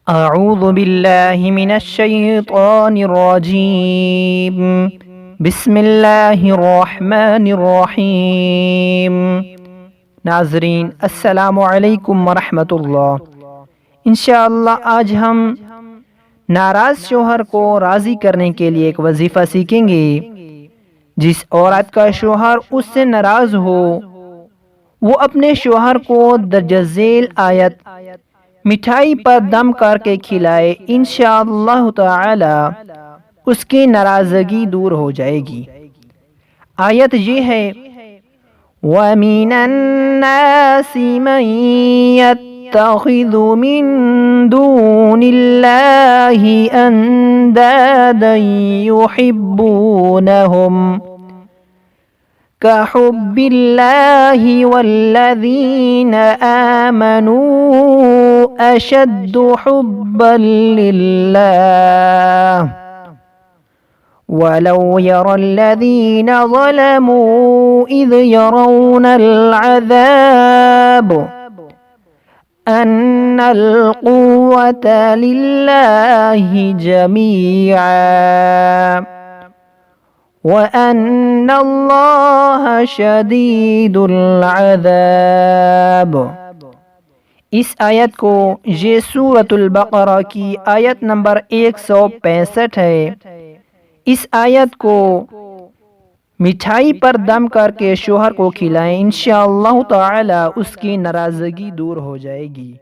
अऊज़ु बिल्लाहि मिनश्शैतानिर्रजीम। बिस्मिल्लाहिर्रहमानिर्रहीम। नाज़रीन अस्सलामु अलैकुम वरहमतुल्लाह। इंशाअल्लाह आज हम नाराज़ शोहर को राज़ी करने के लिए एक वजीफ़ा सीखेंगे। जिस औरत का शोहर उससे नाराज़ हो वो अपने शोहर को दर्ज झेल आयत मिठाई पर दम करके खिलाए, इंशाअल्लाह ताला उसकी नाराज़गी दूर हो जाएगी। आयत ये है, वमिनन्नासि मन यत्तखिज़ु मिन दूनिल्लाहि अंदादन युहिब्बूनहुम कहुब्बिल्लाहि वल्लज़ीन आमनू अशद्दु हुब्बन लिल्लाह वलौ यरल्लज़ीन ज़लमू इज़ यरौनल अज़ाब अन्नल क़ुव्वत लिल्लाहि जमीआ व अन्नल्लाह शदीदुल अज़ाब। इस आयत को ये सूरतुल बक़रा की आयत नंबर 165 है। इस आयत को मिठाई पर दम करके शोहर को खिलाएं, इंशाअल्लाह ताला उसकी नाराज़गी दूर हो जाएगी।